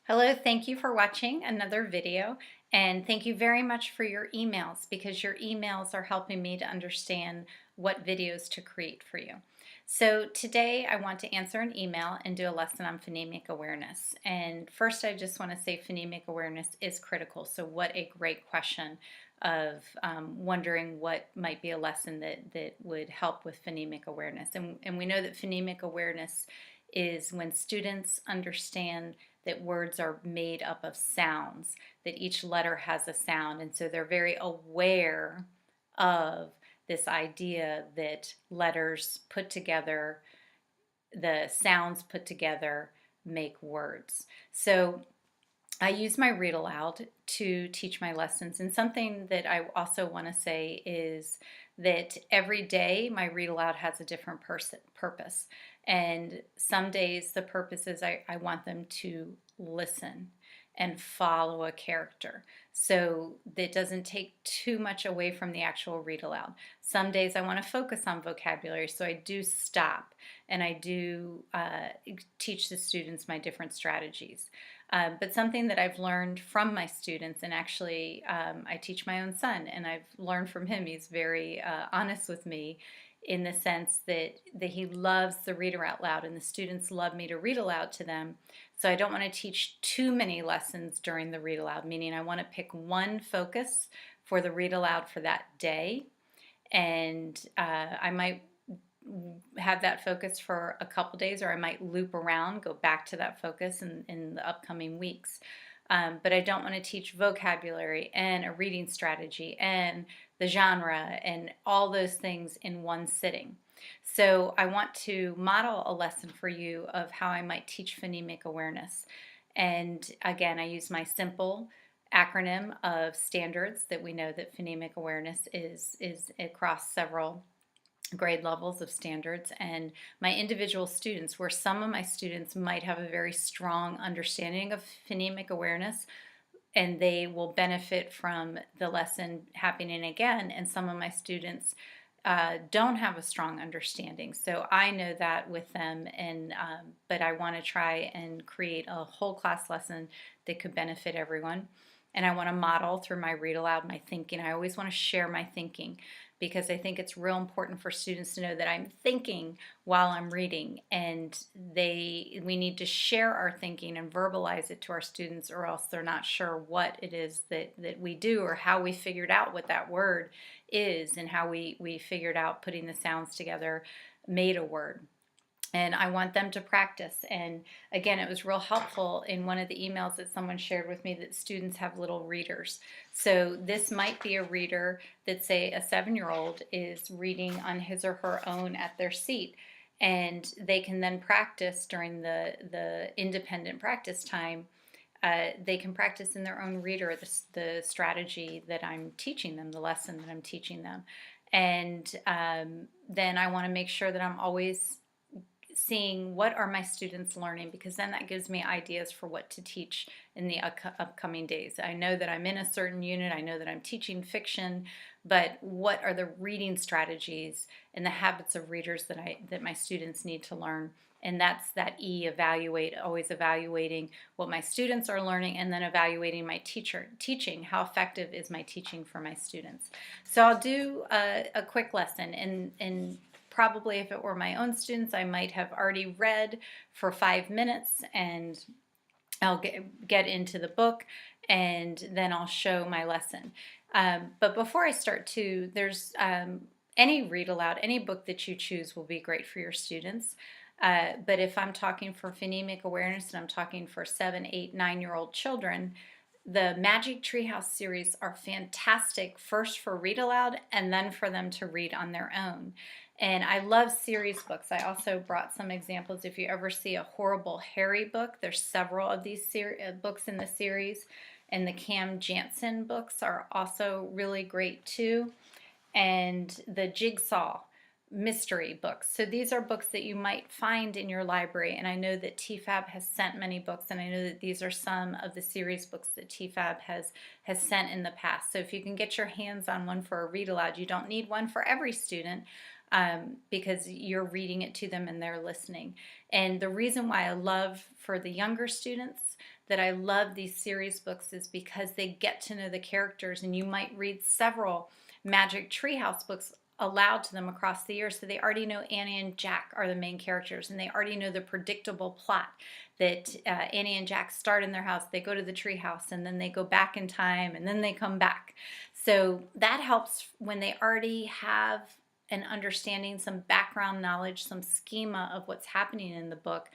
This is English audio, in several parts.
Hello, thank you for watching another video, and thank you very much for your emails because your emails are helping me to understand what videos to create for you. So today I want to answer an email and do a lesson on phonemic awareness. And first I just want to say phonemic awareness is critical. So what a great question of wondering what might be a lesson that would help with phonemic awareness. And we know that phonemic awareness is when students understand that words are made up of sounds, that each letter has a sound, and so they're very aware of this idea that letters put together, the sounds put together, make words. So I use my read aloud to teach my lessons. And something that I also want to say is that every day my read aloud has a different purpose. And some days the purpose is I want them to listen and follow a character. So that doesn't take too much away from the actual read aloud. Some days I want to focus on vocabulary, so I do stop and I do teach the students my different strategies. But something that I've learned from my students, and actually I teach my own son, and I've learned from him, he's very honest with me in the sense that he loves the reader out loud, and the students love me to read aloud to them. So I don't want to teach too many lessons during the read aloud, meaning I want to pick one focus for the read aloud for that day, and I might have that focus for a couple days, or I might loop around, go back to that focus in the upcoming weeks. But I don't want to teach vocabulary and a reading strategy and the genre and all those things in one sitting. So I want to model a lesson for you of how I might teach phonemic awareness. And again, I use my simple acronym of standards that we know that phonemic awareness is across several grade levels of standards, and my individual students, where some of my students might have a very strong understanding of phonemic awareness and they will benefit from the lesson happening again, and some of my students don't have a strong understanding. So I know that with them, and but I want to try and create a whole class lesson that could benefit everyone. And I want to model through my read aloud my thinking. I always want to share my thinking because I think it's real important for students to know that I'm thinking while I'm reading, and we need to share our thinking and verbalize it to our students, or else they're not sure what it is that we do, or how we figured out what that word is, and how we figured out putting the sounds together made a word. And I want them to practice. And again, it was real helpful in one of the emails that someone shared with me that students have little readers. So this might be a reader that, say, a 7-year-old is reading on his or her own at their seat. And they can then practice during the independent practice time. They can practice in their own reader the strategy that I'm teaching them, the lesson that I'm teaching them. And then I want to make sure that I'm always seeing what are my students learning, because then that gives me ideas for what to teach in the upcoming days. I know that I'm in a certain unit, I know that I'm teaching fiction, but what are the reading strategies and the habits of readers that my students need to learn? And that's that evaluate, always evaluating what my students are learning, and then evaluating my teaching. How effective is my teaching for my students? So I'll do a quick lesson, and probably if it were my own students, I might have already read for 5 minutes, and I'll get into the book, and then I'll show my lesson. But before I start too, there's any read aloud, any book that you choose will be great for your students. But if I'm talking for phonemic awareness and I'm talking for 7, 8, 9-year-old children, the Magic Treehouse series are fantastic, first for read aloud and then for them to read on their own. And I love series books. I also brought some examples. If you ever see a Horrible Harry book, there's several of these books in the series. And the Cam Jansen books are also really great too. And the Jigsaw mystery books. So these are books that you might find in your library, and I know that TFAB has sent many books, and I know that these are some of the series books that TFAB has sent in the past. So if you can get your hands on one for a read aloud, you don't need one for every student, because you're reading it to them and they're listening. And the reason why I love for the younger students that I love these series books is because they get to know the characters, and you might read several Magic Treehouse books aloud to them across the year, so they already know Annie and Jack are the main characters, and they already know the predictable plot that Annie and Jack start in their house, they go to the tree house, and then they go back in time, and then they come back. So that helps when they already have an understanding, some background knowledge, some schema of what's happening in the book.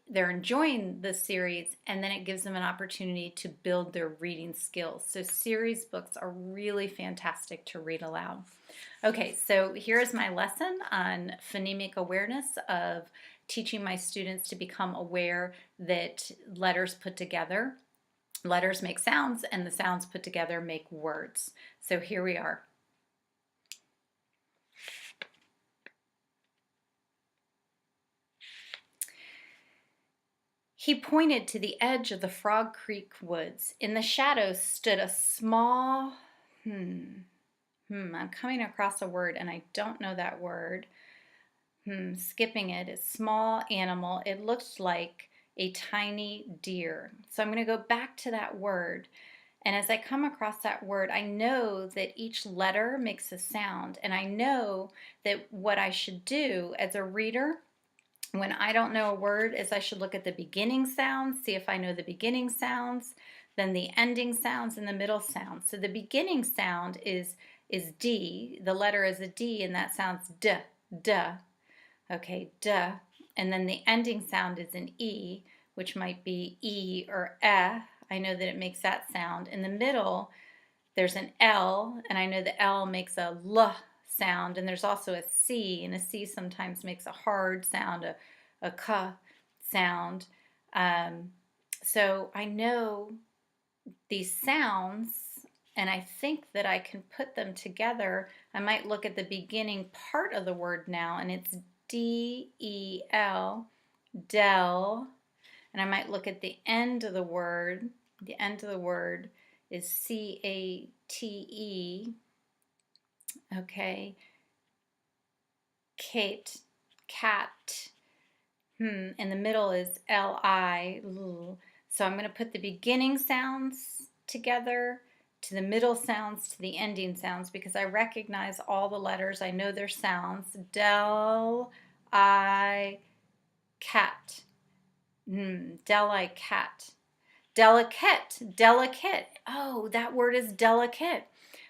They're enjoying the series, and then it gives them an opportunity to build their reading skills. So series books are really fantastic to read aloud. Okay, so here's my lesson on phonemic awareness of teaching my students to become aware that letters put together, letters make sounds, and the sounds put together make words. So here we are. He pointed to the edge of the Frog Creek woods. In the shadows stood a small, I'm coming across a word and I don't know that word. Skipping it. It's small animal. It looked like a tiny deer. So I'm going to go back to that word. And as I come across that word, I know that each letter makes a sound. And I know that what I should do as a reader when I don't know a word is I should look at the beginning sounds, see if I know the beginning sounds, then the ending sounds, and the middle sounds. So the beginning sound is D. The letter is a D, and that sounds D, duh. Okay, duh. And then the ending sound is an E, which might be E or eh. I know that it makes that sound. In the middle, there's an L, and I know the L makes a L sound, and there's also a C, and a C sometimes makes a hard sound, a K sound. So I know these sounds, and I think that I can put them together. I might look at the beginning part of the word now, and it's D-E-L, del, and I might look at the end of the word. The end of the word is C-A-T-E, okay, Kate, cat, and the middle is L-I, so I'm going to put the beginning sounds together to the middle sounds to the ending sounds because I recognize all the letters. I know their sounds. Del, I, cat. Del, I, cat. Delicate, delicate. Oh, that word is delicate.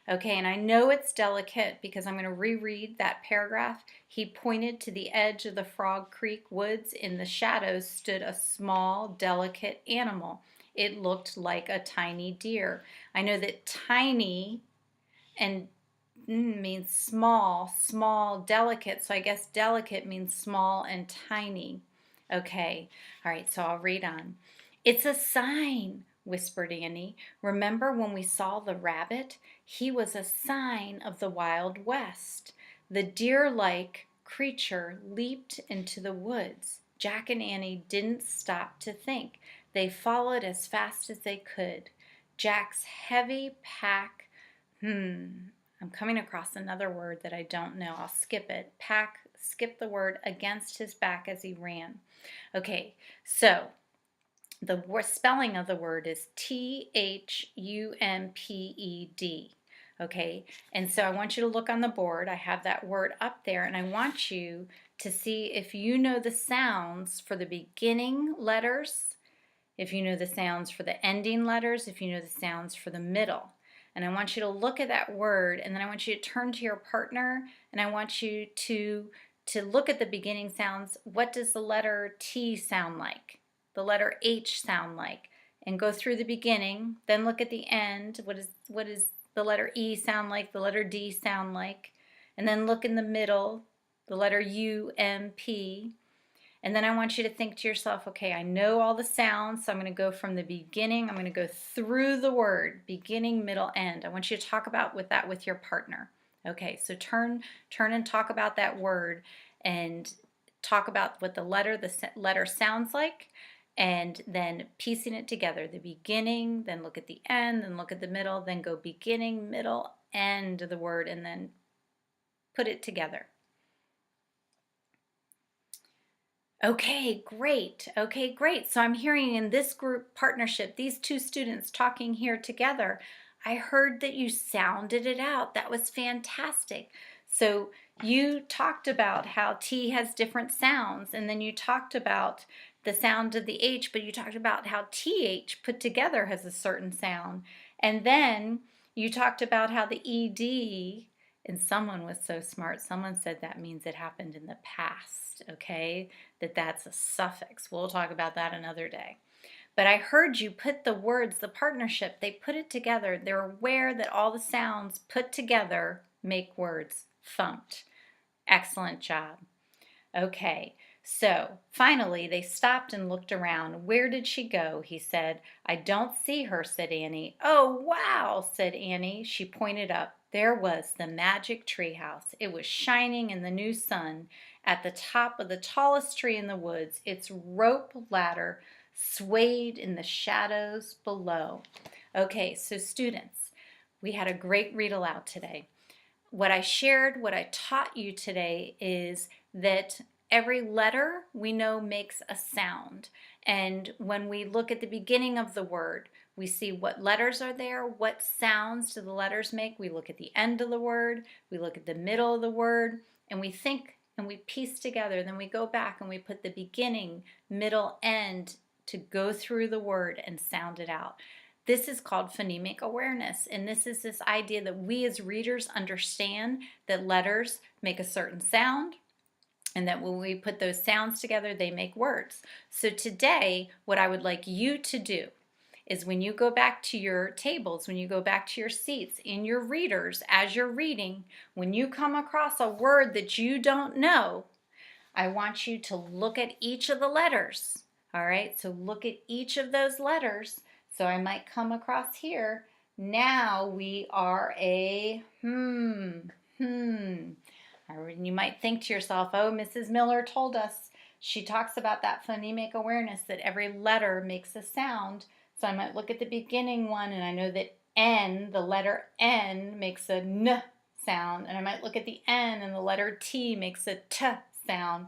Okay, and I know it's delicate because I'm going to reread that paragraph. He pointed to the edge of the Frog Creek woods. In the shadows stood a small, delicate animal. It looked like a tiny deer. I know that tiny and means small, small, delicate. So I guess delicate means small and tiny. Okay, all right, so I'll read on. It's a sign, whispered Annie. Remember when we saw the rabbit? He was a sign of the Wild West. The deer-like creature leaped into the woods. Jack and Annie didn't stop to think. They followed as fast as they could. Jack's heavy pack, I'm coming across another word that I don't know. I'll skip it. Pack, skip the word against his back as he ran. Okay, so the spelling of the word is T-H-U-M-P-E-D. Okay, and so I want you to look on the board. I have that word up there, and I want you to see if you know the sounds for the beginning letters, if you know the sounds for the ending letters, if you know the sounds for the middle. And I want you to look at that word, and then I want you to turn to your partner, and I want you to look at the beginning sounds. What does the letter T sound like? The letter H sound like? And go through the beginning, then look at the end. What is the letter E sound like? The letter D sound like? And then look in the middle, the letter U, M, P. And then I want you to think to yourself, okay, I know all the sounds, so I'm going to go from the beginning. I'm going to go through the word, beginning, middle, end. I want you to talk about that with your partner. Okay, so turn and talk about that word and talk about what the letter sounds like, and then piecing it together. The beginning, then look at the end, then look at the middle, then go beginning, middle, end of the word, and then put it together. Okay, great. Okay, great. So I'm hearing in this group partnership, these two students talking here together, I heard that you sounded it out. That was fantastic. So you talked about how T has different sounds, and then you talked about the sound of the H, but you talked about how TH put together has a certain sound. And then you talked about how the ED, and someone was so smart, someone said that means it happened in the past, okay? That's a suffix. We'll talk about that another day. But I heard you put the words, the partnership, they put it together. They're aware that all the sounds put together make words. Funked. Excellent job. Okay, so finally they stopped and looked around. Where did she go? He said. I don't see her, said Annie. Oh, wow, said Annie. She pointed up. There was the magic treehouse. It was shining in the new sun. At the top of the tallest tree in the woods, its rope ladder swayed in the shadows below. Okay, so students, we had a great read aloud today. What I shared, what I taught you today is that every letter we know makes a sound. And when we look at the beginning of the word, we see what letters are there, what sounds do the letters make. We look at the end of the word, we look at the middle of the word, and we think and we piece together. Then we go back and we put the beginning, middle, end to go through the word and sound it out. This is called phonemic awareness, and this is this idea that we as readers understand that letters make a certain sound, and that when we put those sounds together, they make words. So today, what I would like you to do is when you go back to your tables, when you go back to your seats, in your readers, as you're reading, when you come across a word that you don't know, I want you to look at each of the letters. All right, so look at each of those letters. So I might come across here. Now we are a Or you might think to yourself, oh, Mrs. Miller told us, she talks about that phonemic awareness, that every letter makes a sound. So I might look at the beginning one, and I know that N, the letter N, makes a N sound. And I might look at the N, and the letter T makes a T sound.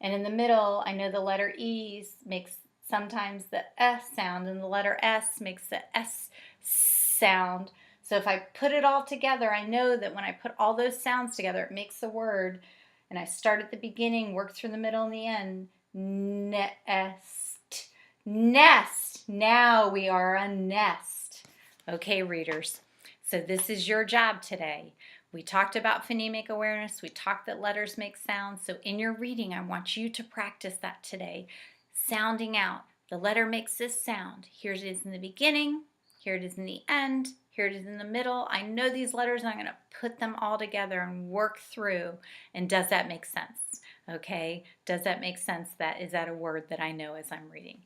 And in the middle, I know the letter E makes sometimes the S sound, and the letter S makes the S sound. So if I put it all together, I know that when I put all those sounds together, it makes a word. And I start at the beginning, work through the middle and the end. Nest. Nest. Now we are a nest. Okay, readers. So this is your job today. We talked about phonemic awareness. We talked that letters make sounds. So in your reading, I want you to practice that today. Sounding out. The letter makes this sound. Here it is in the beginning. Here it is in the end. Here it is in the middle. I know these letters, and I'm going to put them all together and work through. And does that make sense? Okay. Does that make sense? Is that a word that I know as I'm reading?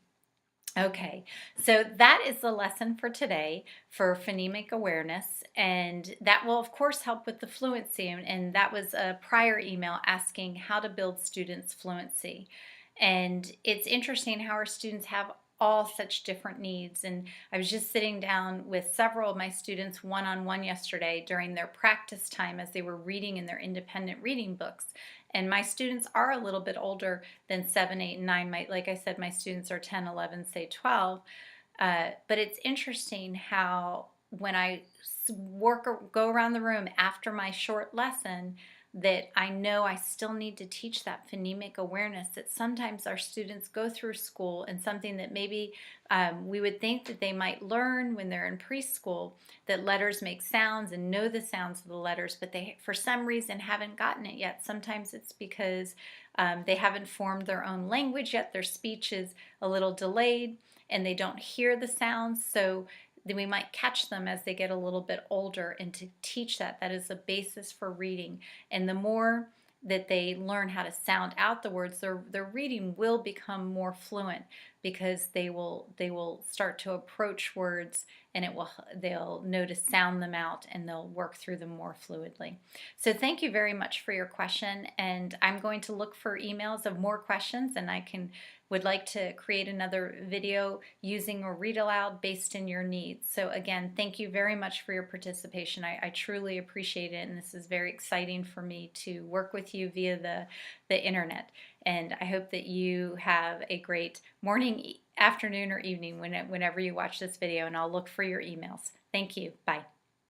Okay, so that is the lesson for today for phonemic awareness, and that will of course help with the fluency, and that was a prior email asking how to build students' fluency. And it's interesting how our students have all such different needs, and I was just sitting down with several of my students one-on-one yesterday during their practice time as they were reading in their independent reading books. And my students are a little bit older than 7, 8, and 9. Like I said, my students are 10, 11, say 12. But it's interesting how when I go around the room after my short lesson, that I know I still need to teach that phonemic awareness, that sometimes our students go through school and something that maybe we would think that they might learn when they're in preschool, that letters make sounds and know the sounds of the letters, but they for some reason haven't gotten it yet. Sometimes it's because they haven't formed their own language yet. Their speech is a little delayed and they don't hear the sounds. So then we might catch them as they get a little bit older, and to teach that is the basis for reading. And the more that they learn how to sound out the words, their reading will become more fluent, because they will start to approach words, and they'll know to sound them out, and they'll work through them more fluidly. So thank you very much for your question, and I'm going to look for emails of more questions, and would like to create another video using a read aloud based in your needs. So again, thank you very much for your participation. I truly appreciate it, and this is very exciting for me to work with you via the internet. And I hope that you have a great morning, afternoon, or evening whenever you watch this video, and I'll look for your emails. Thank you. Bye.